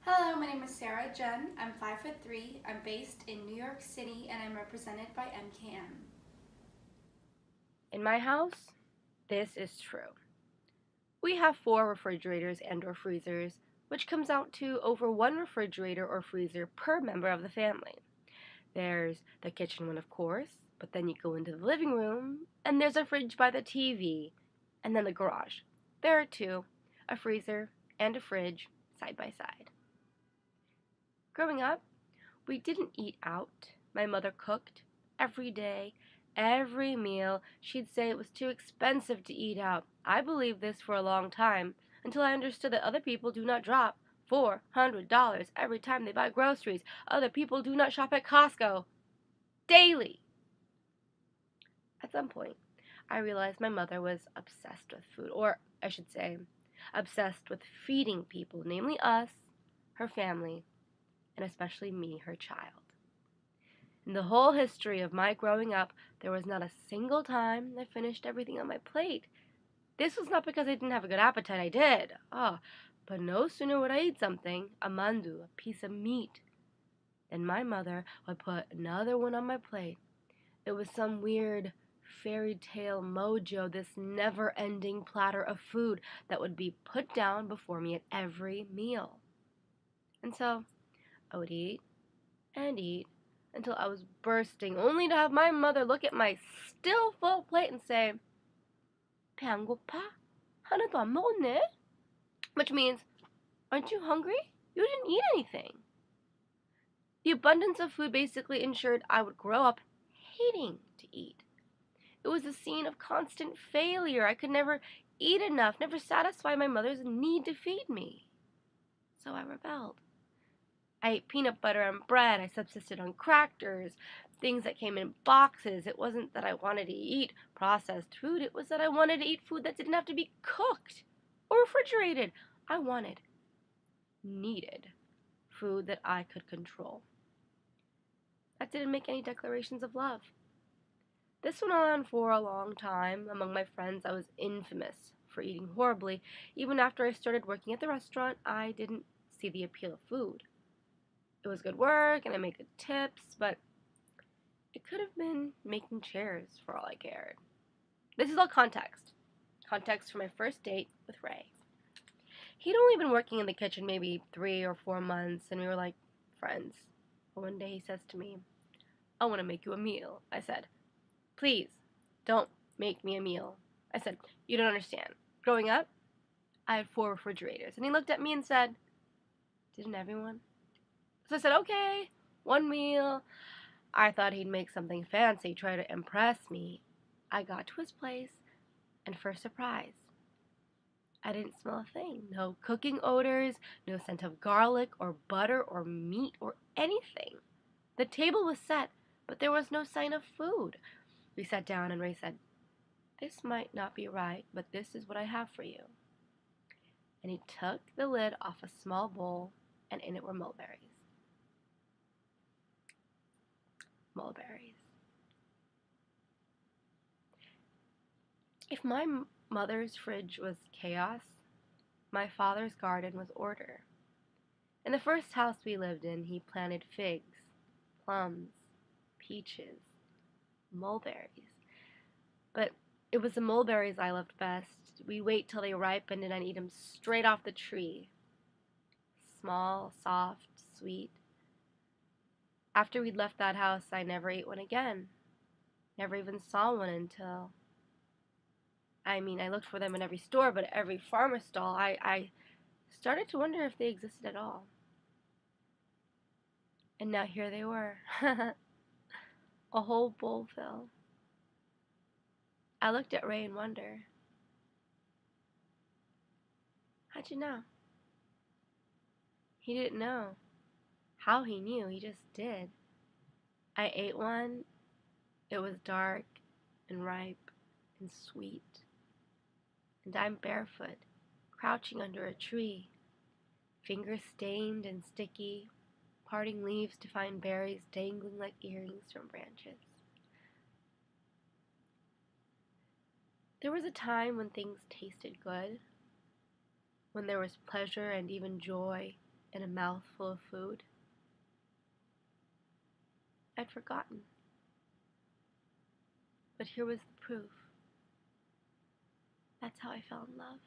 Hello, my name is Sarah Jen. I'm 5'3". I'm based in New York City and I'm represented by MKM. In my house, this is true. We have 4 refrigerators and/or freezers, which comes out to over 1 refrigerator or freezer per member of the family. There's the kitchen one, of course, but then you go into the living room, and there's a fridge by the TV, and then the garage. There are two, a freezer and a fridge, side by side. Growing up, we didn't eat out. My mother cooked every day, every meal. She'd say it was too expensive to eat out. I believed this for a long time until I understood that other people do not drop $400 every time they buy groceries. Other people do not shop at Costco daily. At some point, I realized my mother was obsessed with food, or I should say, obsessed with feeding people, namely us, her family, and especially me, her child. In the whole history of my growing up, there was not a single time I finished everything on my plate. This was not because I didn't have a good appetite, I did. But no sooner would I eat something, a mandu, a piece of meat, than my mother would put another one on my plate. It was some weird fairy tale mojo, this never ending platter of food that would be put down before me at every meal. And so I would eat and eat until I was bursting, only to have my mother look at my still full plate and say, 배 안 고파? 하나도 안 먹었네? Which means, aren't you hungry? You didn't eat anything. The abundance of food basically ensured I would grow up hating to eat. It was a scene of constant failure. I could never eat enough, never satisfy my mother's need to feed me. So I rebelled. I ate peanut butter and bread. I subsisted on crackers, things that came in boxes. It wasn't that I wanted to eat processed food. It was that I wanted to eat food that didn't have to be cooked or refrigerated. I needed food that I could control. That didn't make any declarations of love. This went on for a long time. Among my friends, I was infamous for eating horribly. Even after I started working at the restaurant, I didn't see the appeal of food. It was good work and I made good tips, but it could have been making chairs for all I cared. This is all context. Context for my first date with Ray. He'd only been working in the kitchen maybe 3 or 4 months, and we were like friends. But one day he says to me, I want to make you a meal. I said, please, don't make me a meal. I said, you don't understand. Growing up, I had 4 refrigerators. And he looked at me and said, didn't everyone? So I said, okay, one meal. I thought he'd make something fancy, try to impress me. I got to his place, and for a surprise, I didn't smell a thing. No cooking odors, no scent of garlic or butter or meat or anything. The table was set, but there was no sign of food. We sat down, and Ray said, this might not be right, but this is what I have for you. And he took the lid off a small bowl, and in it were mulberries. Mulberries. If my mother's fridge was chaos, my father's garden was order. In the first house we lived in, he planted figs, plums, peaches, mulberries. But it was the mulberries I loved best. We'd wait till they ripened and I'd eat them straight off the tree. Small, soft, sweet. After we'd left that house, I never ate one again. Never even saw one until... I looked for them in every store, but at every farmer's stall, I started to wonder if they existed at all. And now here they were. A whole bowl full. I looked at Ray in wonder. How'd you know? He didn't know. How he knew, he just did. I ate one. It was dark and ripe and sweet. And I'm barefoot, crouching under a tree, fingers stained and sticky, parting leaves to find berries dangling like earrings from branches. There was a time when things tasted good, when there was pleasure and even joy and a mouthful of food. I'd forgotten. But here was the proof. That's how I fell in love.